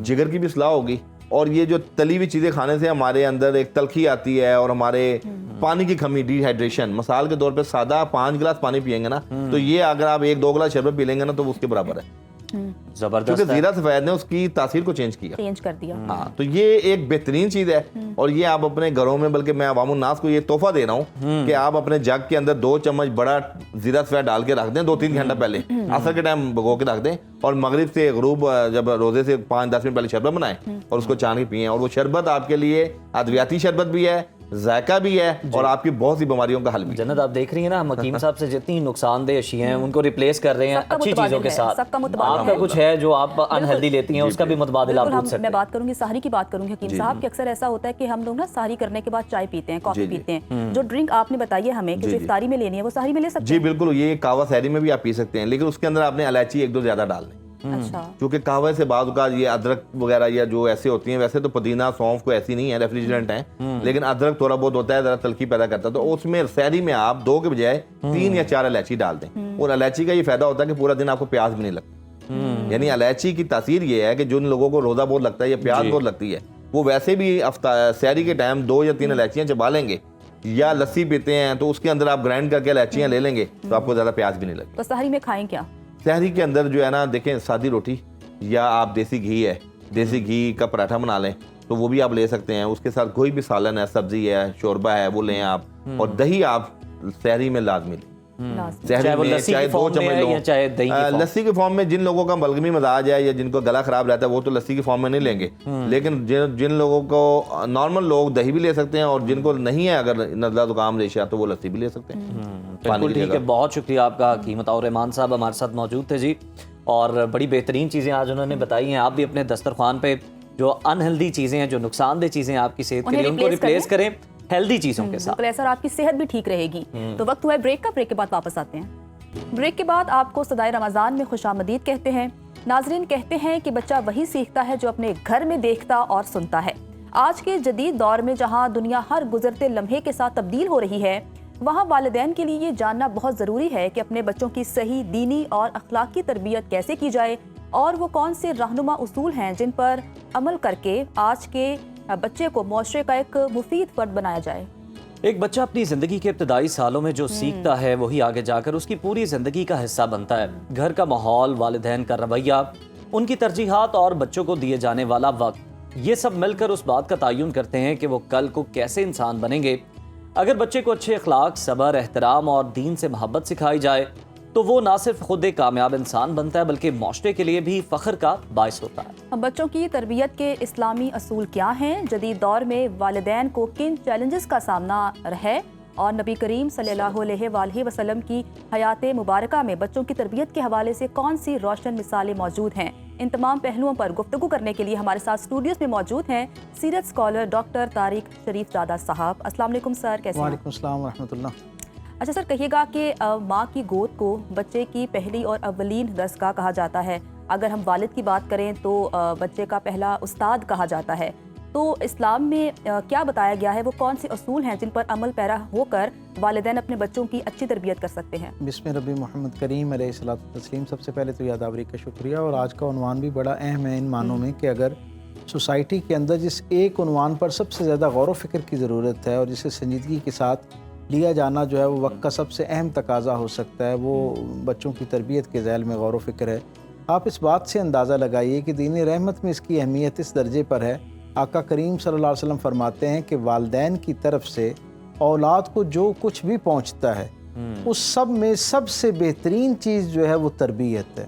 جگر کی بھی اصلاح ہوگی. اور یہ جو تلی ہوئی چیزیں کھانے سے ہمارے اندر ایک تلخی آتی ہے اور ہمارے پانی کی کمی, ڈی ہائیڈریشن, مثال کے طور پہ سادہ 5 گلاس پانی پیئیں گے نا تو یہ اگر آپ 1-2 گلاس شربت پی لیں گے نا تو وہ اس کے برابر ہے. زبردست. کیونکہ زیرہ سفید نے اس کی تاثیر کو چینج کر دیا. ہاں تو یہ ایک بہترین چیز ہے اور یہ آپ اپنے گھروں میں, بلکہ میں عوام الناس کو یہ تحفہ دے رہا ہوں کہ آپ اپنے جگ کے اندر 2 چمچ بڑا زیرہ سفید ڈال کے رکھ دیں 2-3 گھنٹہ پہلے, عصر کے ٹائم بھگو کے رکھ دیں اور مغرب سے غروب جب روزے سے 5-10 منٹ پہلے شربت بنائیں اور اس کو چھان کے پئیں. اور وہ شربت آپ کے لیے ادویاتی شربت بھی ہے, ذائقہ بھی ہے اور آپ کی بہت سی بیماریوں کا حل بھی. جنت آپ دیکھ رہی ہیں نا, ہم حکیم صاحب سے جتنی نقصان دہ اشیاء ہیں ان کو ریپلیس کر رہے ہیں اچھی چیزوں کے ساتھ. آپ کا کچھ ہے جو آپ انہیلدی لیتی ہیں اس کا بھی متبادل آپ پوچھ سکتے ہیں. میں بات کروں گی سحری کی بات کروں گی حکیم صاحب کہ اکثر ایسا ہوتا ہے کہ ہم لوگ نا سحری کرنے کے بعد چائے پیتے ہیں, کافی پیتے ہیں. جو ڈرنک آپ نے بتائی ہے ہمیں کہ جو افطاری میں لینی ہے وہ سحری میں لے سکتے ہیں. جی بالکل, یہ قہوہ سحری میں بھی آپ پی سکتے ہیں لیکن اس کے اندر آپ نے الائچی 1-2 زیادہ ڈال لیں. کیونکہ قہوے سے بعض اوقات یہ ادرک وغیرہ یا جو ایسے ہوتی ہیں, ویسے تو پودینہ سونف کو ایسی نہیں ہے, ریفریجرنٹ ہیں, لیکن ادرک تھوڑا بہت ہوتا ہے, ذرا تلخی پیدا کرتا ہے. تو اس میں سحری میں آپ 2 کے بجائے 3 یا 4 الائچی ڈال دیں. اور الائچی کا یہ فائدہ ہوتا ہے کہ پورا دن آپ کو پیاس بھی نہیں لگتی. یعنی الائچی کی تاثیر یہ ہے کہ جن لوگوں کو روزہ بہت لگتا ہے یا پیاس بہت لگتی ہے وہ ویسے بھی سحری کے ٹائم 2 یا 3 الائچیاں چبا لیں گے, یا لسی پیتے ہیں تو اس کے اندر آپ گرائنڈ کر کے الائچیاں لے لیں گے تو آپ کو زیادہ پیاس بھی نہیں لگے. تو سحری میں کھائیں کیا؟ سحری کے اندر جو ہے نا دیکھیں, سادی روٹی یا آپ دیسی گھی ہے, دیسی گھی کا پراٹھا بنا لیں تو وہ بھی آپ لے سکتے ہیں. اس کے ساتھ کوئی بھی سالن ہے, سبزی ہے, شوربہ ہے, وہ لیں آپ. اور دہی آپ سحری میں لازمی لیں. چاہے وہ لسی کی فارم میں ہے یا چاہے دہی کی فارم. لسی کی فارم میں جن لوگوں کا بلغمی مزاج ہے یا جن کو گلا خراب رہتا ہے وہ تو لسی کی فارم میں نہیں لیں گے, لیکن جن لوگوں کو نارمل لوگ دہی بھی لے سکتے ہیں اور جن کو نہیں ہے اگر نزلہ زکام ریشہ تو وہ لسی بھی لے سکتے ہیں. بالکل ٹھیک ہے, بہت شکریہ آپ کا حکیم عطاء الرحمان صاحب ہمارے ساتھ موجود تھے جی, اور بڑی بہترین چیزیں آج انہوں نے بتائی ہیں. آپ بھی اپنے دسترخوان پہ جو انہیلدی چیزیں ہیں, جو نقصان دہ چیزیں ہیں آپ کی صحت کے لیے, ان کو ریپلیس کریں ہیلدی چیزوں کے ساتھ. سر آپ کی صحت بھی ٹھیک رہے گی. تو وقت ہوا ہے بریک کا, بریک کے بعد واپس آتے ہیں. بریک کے بعد آپ کو صدائے رمضان میں خوش آمدید کہتے ہیں. ناظرین, کہتے ہیں کہ بچہ وہی سیکھتا ہے جو اپنے گھر میں دیکھتا اور سنتا ہے. آج کے جدید دور میں جہاں دنیا ہر گزرتے لمحے کے ساتھ تبدیل ہو رہی ہے, وہاں والدین کے لیے یہ جاننا بہت ضروری ہے کہ اپنے بچوں کی صحیح دینی اور اخلاقی تربیت کیسے کی جائے اور وہ کون سے رہنما اصول ہیں جن پر عمل کر کے آج کے بچے کو معاشرے کا ایک مفید فرد بنایا جائے. ایک بچہ اپنی زندگی کے ابتدائی سالوں میں جو سیکھتا ہے وہی آگے جا کر اس کی پوری زندگی کا حصہ بنتا ہے. گھر کا ماحول, والدین کا رویہ, ان کی ترجیحات اور بچوں کو دیے جانے والا وقت, یہ سب مل کر اس بات کا تعین کرتے ہیں کہ وہ کل کو کیسے انسان بنیں گے. اگر بچے کو اچھے اخلاق, صبر, احترام اور دین سے محبت سکھائی جائے تو وہ نہ صرف خود ایک کامیاب انسان بنتا ہے بلکہ معاشرے کے لیے بھی فخر کا باعث ہوتا ہے. بچوں کی تربیت کے اسلامی اصول کیا ہیں؟ جدید دور میں والدین کو کن چیلنجز کا سامنا ہے اور نبی کریم صلی اللہ علیہ وآلہ وسلم کی حیات مبارکہ میں بچوں کی تربیت کے حوالے سے کون سی روشن مثالیں موجود ہیں؟ ان تمام پہلوؤں پر گفتگو کرنے کے لیے ہمارے ساتھ اسٹوڈیوز میں موجود ہیں سیرت اسکالر ڈاکٹر طارق شریف زادہ صاحب۔ السلام علیکم سر، کیسے ہیں؟ وعلیکم السلام ورحمۃ اللہ۔ اچھا سر، کہیے گا کہ ماں کی گود کو بچے کی پہلی اور اولین درسگاہ کہا جاتا ہے۔ اگر ہم والد کی بات کریں تو بچے کا پہلا استاد کہا جاتا ہے۔ تو اسلام میں کیا بتایا گیا ہے، وہ کون سے اصول ہیں جن پر عمل پیرا ہو کر والدین اپنے بچوں کی اچھی تربیت کر سکتے ہیں؟ بسم ربی محمد کریم علیہ الصلوۃ والتسلیم۔ سب سے پہلے تو یادآوری کا شکریہ، اور آج کا عنوان بھی بڑا اہم ہے ان معنوں میں کہ اگر سوسائٹی کے اندر جس ایک عنوان پر سب سے زیادہ غور و فکر کی ضرورت ہے اور جسے سنجیدگی کے ساتھ لیا جانا جو ہے وہ وقت کا سب سے اہم تقاضا ہو سکتا ہے، وہ بچوں کی تربیت کے ذیل میں غور و فکر ہے۔ آپ اس بات سے اندازہ لگائیے کہ دین رحمت میں اس کی اہمیت اس درجے پر ہے۔ آقا کریم صلی اللہ علیہ وسلم فرماتے ہیں کہ والدین کی طرف سے اولاد کو جو کچھ بھی پہنچتا ہے اس سب میں سب سے بہترین چیز جو ہے وہ تربیت ہے۔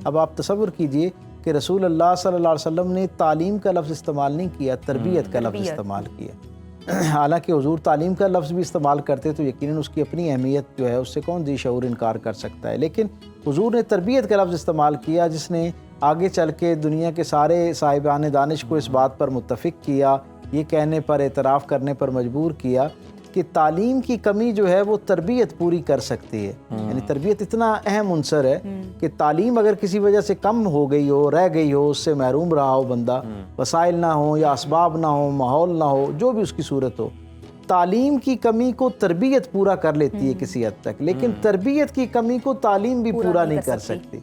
اب آپ تصور کیجئے کہ رسول اللہ صلی اللہ علیہ وسلم نے تعلیم کا لفظ استعمال نہیں کیا، تربیت کا لفظ استعمال کیا۔ حالانکہ حضور تعلیم کا لفظ بھی استعمال کرتے تو یقیناً اس کی اپنی اہمیت جو ہے اس سے کون ذی شعور انکار کر سکتا ہے، لیکن حضور نے تربیت کا لفظ استعمال کیا، جس نے آگے چل کے دنیا کے سارے صاحبان دانش کو اس بات پر متفق کیا، یہ کہنے پر، اعتراف کرنے پر مجبور کیا کہ تعلیم کی کمی جو ہے وہ تربیت پوری کر سکتی ہے۔ یعنی تربیت اتنا اہم عنصر ہے کہ تعلیم اگر کسی وجہ سے کم ہو گئی ہو، رہ گئی ہو، اس سے محروم رہا ہو بندہ، وسائل نہ ہو یا اسباب نہ ہو، ماحول نہ ہو، جو بھی اس کی صورت ہو، تعلیم کی کمی کو تربیت پورا کر لیتی ہے کسی حد تک، لیکن تربیت کی کمی کو تعلیم بھی پورا نہیں کر سکتی۔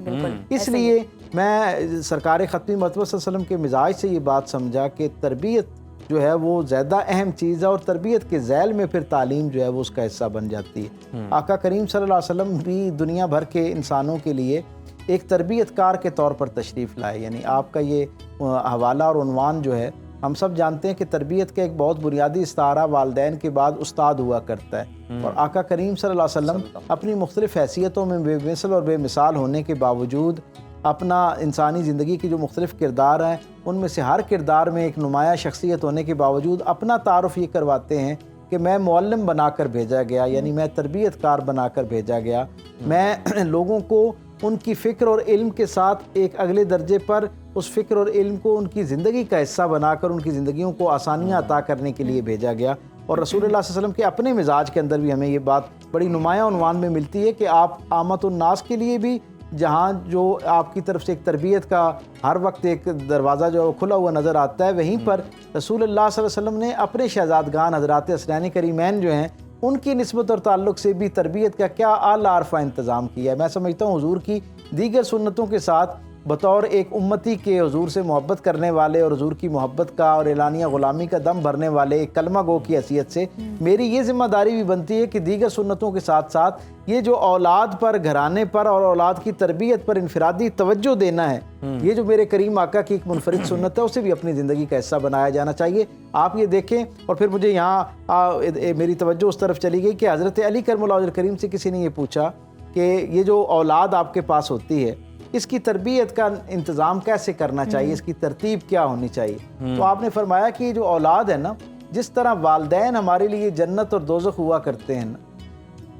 اس لیے میں سرکار ختمی مرتبہ صلی اللہ علیہ وسلم کے مزاج سے یہ بات سمجھا کہ تربیت جو ہے وہ زیادہ اہم چیز ہے، اور تربیت کے ذیل میں پھر تعلیم جو ہے وہ اس کا حصہ بن جاتی ہے۔ آقا کریم صلی اللہ علیہ وسلم بھی دنیا بھر کے انسانوں کے لیے ایک تربیت کار کے طور پر تشریف لائے۔ یعنی آپ کا یہ حوالہ اور عنوان جو ہے، ہم سب جانتے ہیں کہ تربیت کا ایک بہت بنیادی استعارہ والدین کے بعد استاد ہوا کرتا ہے، اور آقا کریم صلی اللہ علیہ وسلم اپنی مختلف حیثیتوں میں بے مثل اور بے مثال ہونے کے باوجود اپنا انسانی زندگی کے جو مختلف کردار ہیں ان میں سے ہر کردار میں ایک نمایاں شخصیت ہونے کے باوجود اپنا تعارف یہ کرواتے ہیں کہ میں معلم بنا کر بھیجا گیا، یعنی میں تربیت کار بنا کر بھیجا گیا، میں لوگوں کو ان کی فکر اور علم کے ساتھ ایک اگلے درجے پر اس فکر اور علم کو ان کی زندگی کا حصہ بنا کر ان کی زندگیوں کو آسانیاں عطا کرنے کے لیے بھیجا گیا۔ اور رسول اللہ صلی اللہ علیہ وسلم کے اپنے مزاج کے اندر بھی ہمیں یہ بات بڑی نمایاں عنوان میں ملتی ہے کہ آپ عامت الناس کے لیے بھی جہاں جو آپ کی طرف سے ایک تربیت کا ہر وقت ایک دروازہ جو کھلا ہوا نظر آتا ہے، وہیں پر رسول اللہ صلی اللہ علیہ وسلم نے اپنے شہزادگان حضرات حسنین کریمین جو ہیں ان کی نسبت اور تعلق سے بھی تربیت کا کیا اعلیٰ عرفہ انتظام کیا ہے۔ میں سمجھتا ہوں حضور کی دیگر سنتوں کے ساتھ بطور ایک امتی کے حضور سے محبت کرنے والے اور حضور کی محبت کا اور اعلانیہ غلامی کا دم بھرنے والے ایک کلمہ گو کی حیثیت سے میری یہ ذمہ داری بھی بنتی ہے کہ دیگر سنتوں کے ساتھ ساتھ یہ جو اولاد پر، گھرانے پر اور اولاد کی تربیت پر انفرادی توجہ دینا ہے، یہ جو میرے کریم آقا کی ایک منفرد سنت ہے، اسے بھی اپنی زندگی کا حصہ بنایا جانا چاہیے۔ آپ یہ دیکھیں، اور پھر مجھے یہاں میری توجہ اس طرف چلی گئی کہ حضرت علی کرم اللہ وجہ کریم سے کسی نے یہ پوچھا کہ یہ جو اولاد آپ کے پاس ہوتی ہے اس کی تربیت کا انتظام کیسے کرنا چاہیے، اس کی ترتیب کیا ہونی چاہیے؟ تو آپ نے فرمایا کہ یہ جو اولاد ہے نا، جس طرح والدین ہمارے لیے جنت اور دوزخ ہوا کرتے ہیں نا،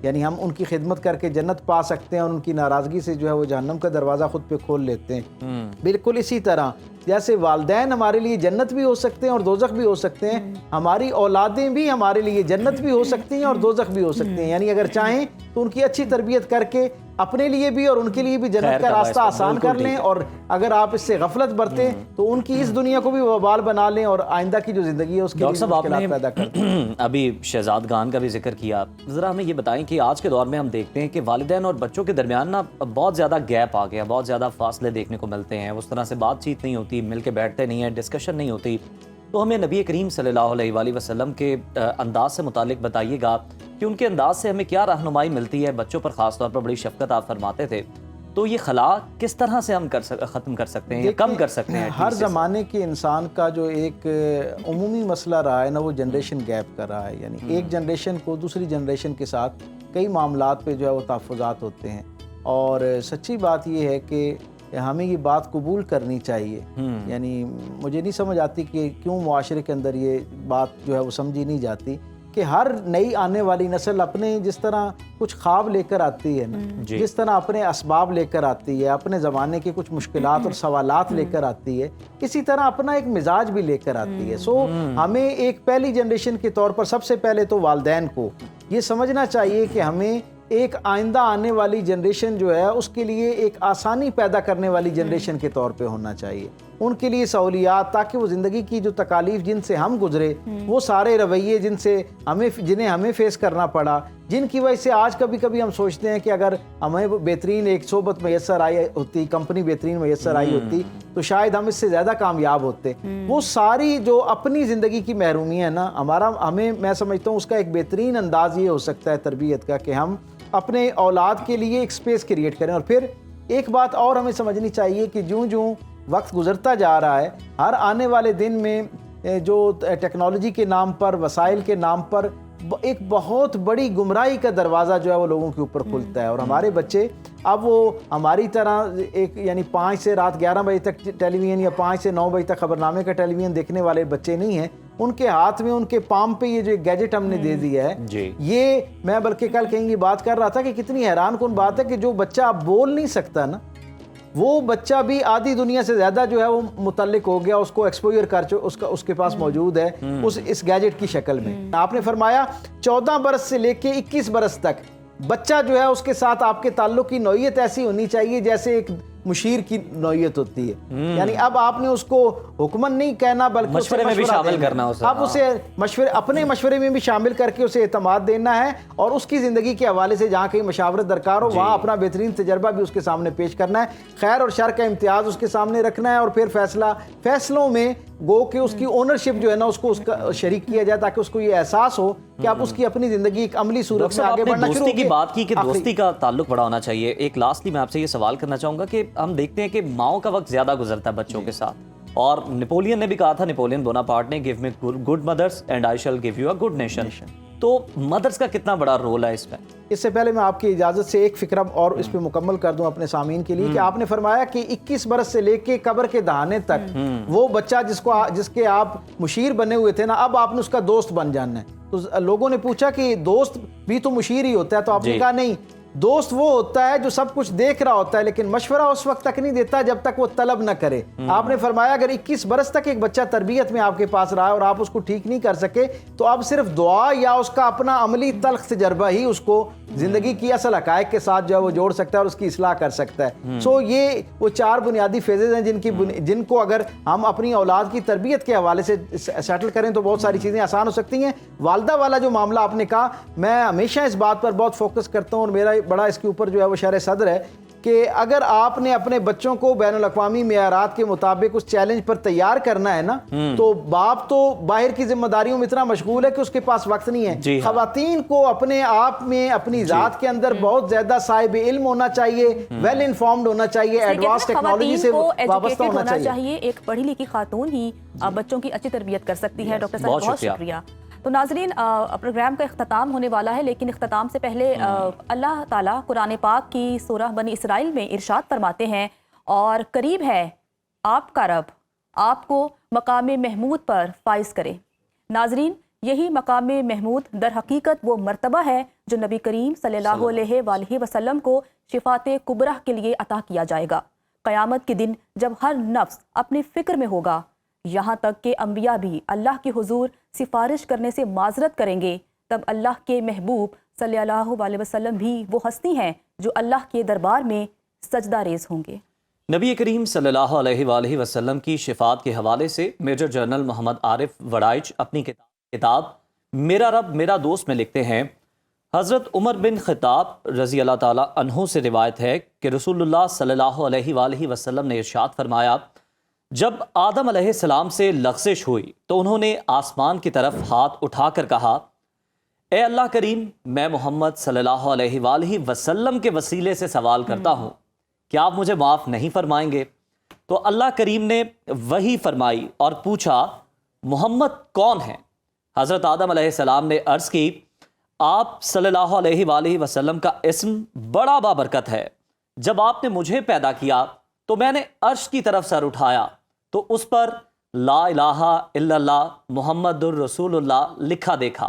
یعنی ہم ان کی خدمت کر کے جنت پا سکتے ہیں اور ان کی ناراضگی سے جو ہے وہ جہنم کا دروازہ خود پہ کھول لیتے ہیں، بالکل اسی طرح جیسے والدین ہمارے لیے جنت بھی ہو سکتے ہیں اور دوزخ بھی ہو سکتے ہیں، ہماری اولادیں بھی ہمارے لیے جنت بھی ہو سکتی ہیں اور دوزخ بھی ہو سکتے ہیں۔ یعنی اگر چاہیں تو ان کی اچھی تربیت کر کے اپنے لیے بھی اور ان کے لیے بھی جنت کا راستہ آسان کر لیں، اور اگر آپ اس سے غفلت برتیں تو ان کی اس دنیا کو بھی وبال بنا لیں اور آئندہ کی جو زندگی ہے اس کے لیے مشکلات پیدا کرتے ہیں۔ ابھی شہزادگان کا بھی ذکر کیا، ذرا ہمیں یہ بتائیں کہ آج کے دور میں ہم دیکھتے ہیں کہ والدین اور بچوں کے درمیان نا بہت زیادہ گیپ آ گیا، بہت زیادہ فاصلے دیکھنے کو ملتے ہیں، اس طرح سے بات چیت نہیں ہوتی، مل کے بیٹھتے نہیں ہیں، ڈسکشن نہیں ہوتی۔ تو ہمیں نبی کریم صلی اللہ علیہ وآلہ وسلم کے انداز سے متعلق بتائیے گا کہ ان کے انداز سے ہمیں کیا رہنمائی ملتی ہے؟ بچوں پر خاص طور پر بڑی شفقت آپ فرماتے تھے، تو یہ خلا کس طرح سے ہم ختم کر سکتے ہیں یا کم کر سکتے ہیں؟ ہر زمانے کے انسان کا جو ایک عمومی مسئلہ رہا ہے نا، وہ جنریشن گیپ کا رہا ہے۔ یعنی ایک جنریشن کو دوسری جنریشن کے ساتھ کئی معاملات پہ جو ہے وہ تحفظات ہوتے ہیں، اور سچی بات یہ ہے کہ ہمیں یہ بات قبول کرنی چاہیے۔ یعنی مجھے نہیں سمجھ آتی کہ کیوں معاشرے کے اندر یہ بات جو ہے وہ سمجھی نہیں جاتی کہ ہر نئی آنے والی نسل اپنے جس طرح کچھ خواب لے کر آتی ہے نا، جس طرح اپنے اسباب لے کر آتی ہے، اپنے زمانے کی کچھ مشکلات اور سوالات لے کر آتی ہے، اسی طرح اپنا ایک مزاج بھی لے کر آتی ہے. سو ہمیں ایک پہلی جنریشن کے طور پر سب سے پہلے تو والدین کو یہ سمجھنا چاہیے کہ ہمیں ایک آئندہ آنے والی جنریشن جو ہے اس کے لیے ایک آسانی پیدا کرنے والی جنریشن کے طور پہ ہونا چاہیے. ان کے لیے سہولیات، تاکہ وہ زندگی کی جو تکالیف جن سے ہم گزرے، وہ سارے رویے جنہیں ہمیں فیس کرنا پڑا، جن کی وجہ سے آج کبھی کبھی ہم سوچتے ہیں کہ اگر ہمیں بہترین ایک صحبت میسر آئی ہوتی، کمپنی بہترین میسر آئی ہوتی، تو شاید ہم اس سے زیادہ کامیاب ہوتے. وہ ساری جو اپنی زندگی کی محرومی ہے نا، میں سمجھتا ہوں اس کا ایک بہترین انداز یہ ہو سکتا ہے تربیت کا کہ ہم اپنے اولاد کے لیے ایک سپیس کریٹ کریں. اور پھر ایک بات اور ہمیں سمجھنی چاہیے کہ جوں وقت گزرتا جا رہا ہے، ہر آنے والے دن میں جو ٹیکنالوجی کے نام پر، وسائل کے نام پر ایک بہت بڑی گمراہی کا دروازہ جو ہے وہ لوگوں کے اوپر کھلتا ہے. اور ہمارے بچے اب وہ ہماری طرح ایک یعنی 5 سے رات 11 بجے تک ٹیلی ویژن یا 5 سے 9 بجے تک خبرنامے کا ٹیلی ویژن دیکھنے والے بچے نہیں ہیں. ان کے ہاتھ میں، ان کے پام پہ یہ جو گیجٹ ہم نے دے دیا ہے، یہ میں بلکہ کل کہیں گی بات کر رہا تھا کہ کتنی حیران کن بات ہے کہ جو بچہ اب بول نہیں سکتا نا، وہ بچہ بھی آدھی دنیا سے زیادہ جو ہے وہ متعلق ہو گیا، اس کو ایکسپوجر اس کے پاس موجود ہے اس گیجٹ کی شکل میں. آپ نے فرمایا 14 برس سے لے کے 21 برس تک بچہ جو ہے اس کے ساتھ آپ کے تعلق کی نوعیت ایسی ہونی چاہیے جیسے ایک مشیر کی نوعیت ہوتی ہے. یعنی اب آپ نے اس کو حکمن نہیں کہنا بلکہ مشورے میں بھی شامل کرنا اسے. اب اسے اپنے مشورے میں بھی شامل کر کے اسے اعتماد دینا ہے، اور اس کی زندگی کے حوالے سے جہاں کہیں مشاورت درکار ہو وہاں اپنا بہترین تجربہ بھی اس کے سامنے پیش کرنا ہے، خیر اور شر کا امتیاز اس کے سامنے رکھنا ہے، اور پھر فیصلوں میں گو کہ اس کی اونرشپ جو ہے نا اس کو اس کا شریک کیا جائے، تاکہ اس کو یہ احساس ہو کہ اب اس کی اپنی زندگی ایک عملی صورت میں آگے بڑھنا شروع دوستی کی بات کی کہ دوستی کا تعلق بڑا ہونا چاہیے. ایک لاسٹلی میں آپ سے یہ سوال کرنا چاہوں گا کہ ہم دیکھتے ہیں کہ ماؤں کا وقت زیادہ گزرتا ہے بچوں کے ساتھ، اور نپولین نے بھی کہا تھا، نپولین بوناپارٹ نے، گیو می گڈ مدرس and I shall give you a good nation. تو مدرس کا کتنا بڑا رول ہے اس میں؟ اس سے پہلے میں آپ کی اجازت سے ایک فکرہ اور اس پہ مکمل کر دوں اپنے سامعین کے لیے کہ آپ نے فرمایا کہ 21 برس سے لے کے قبر کے دہانے تک وہ بچہ جس کے آپ مشیر بنے ہوئے تھے نا، اب آپ نے اس کا دوست بن جانا ہے. تو لوگوں نے پوچھا کہ دوست بھی تو مشیر ہی ہوتا ہے، تو آپ نے کہا نہیں، دوست وہ ہوتا ہے جو سب کچھ دیکھ رہا ہوتا ہے لیکن مشورہ اس وقت تک نہیں دیتا جب تک وہ طلب نہ کرے. آپ نے فرمایا اگر 21 برس تک ایک بچہ تربیت میں آپ کے پاس رہا ہے اور آپ اس کو ٹھیک نہیں کر سکے، تو اب صرف دعا یا اس کا اپنا عملی تلخ تجربہ ہی اس کو زندگی کی اصل حقائق کے ساتھ جو ہے وہ جوڑ سکتا ہے اور اس کی اصلاح کر سکتا ہے. سو یہ وہ 4 بنیادی فیزز ہیں جن کو اگر ہم اپنی اولاد کی تربیت کے حوالے سے سیٹل کریں تو بہت ساری چیزیں آسان ہو سکتی ہیں. والدہ والا جو معاملہ آپ نے کہا، میں ہمیشہ اس بات پر بہت فوکس کرتا ہوں، اور میرا بڑا اس کے اوپر جو ہے وہ شرح صدر ہے کہ اگر آپ نے اپنے بچوں کو بین الاقوامی معیارات کے مطابق اس چیلنج پر تیار کرنا ہے نا، تو باپ تو باہر کی ذمہ داریوں میں اتنا مشغول ہے کہ اس کے پاس وقت نہیں ہے. خواتین کو اپنے آپ میں اپنی ذات کے اندر بہت زیادہ صاحب علم ہونا چاہیے، ویل انفارمڈ ہونا چاہیے، ایڈوانس ٹیکنالوجی سے وابستہ ہونا چاہیے. ایک پڑھی لکھی خاتون ہی بچوں کی اچھی تربیت کر سکتی ہے. ڈاکٹر صاحب بہت شکریہ. تو ناظرین، پروگرام کا اختتام ہونے والا ہے، لیکن اختتام سے پہلے اللہ تعالیٰ قرآن پاک کی سورہ بنی اسرائیل میں ارشاد فرماتے ہیں، اور قریب ہے آپ کا رب آپ کو مقام محمود پر فائز کرے. ناظرین، یہی مقام محمود در حقیقت وہ مرتبہ ہے جو نبی کریم صلی اللہ علیہ وآلہ وسلم کو شفاعت کبریٰ کے لیے عطا کیا جائے گا. قیامت کے دن جب ہر نفس اپنی فکر میں ہوگا، یہاں تک کہ انبیاء بھی اللہ کے حضور سفارش کرنے سے معذرت کریں گے، تب اللہ کے محبوب صلی اللہ علیہ وسلم بھی وہ ہستی ہیں جو اللہ کے دربار میں سجدہ ریز ہوں گے. نبی کریم صلی اللہ علیہ وآلہ وسلم کی شفاعت کے حوالے سے میجر جنرل محمد عارف وڑائچ اپنی کتاب میرا رب میرا دوست میں لکھتے ہیں، حضرت عمر بن خطاب رضی اللہ تعالیٰ عنہ سے روایت ہے کہ رسول اللہ صلی اللہ علیہ وآلہ وسلم نے ارشاد فرمایا، جب آدم علیہ السلام سے لغزش ہوئی تو انہوں نے آسمان کی طرف ہاتھ اٹھا کر کہا، اے اللہ کریم، میں محمد صلی اللہ علیہ وآلہ وسلم کے وسیلے سے سوال کرتا ہوں، کیا آپ مجھے معاف نہیں فرمائیں گے؟ تو اللہ کریم نے وحی فرمائی اور پوچھا، محمد کون ہے؟ حضرت آدم علیہ السلام نے عرض کی، آپ صلی اللہ علیہ وآلہ وسلم کا اسم بڑا بابرکت ہے. جب آپ نے مجھے پیدا کیا تو میں نے عرش کی طرف سر اٹھایا تو اس پر لا الہ الا اللہ محمد الرسول اللہ لکھا دیکھا.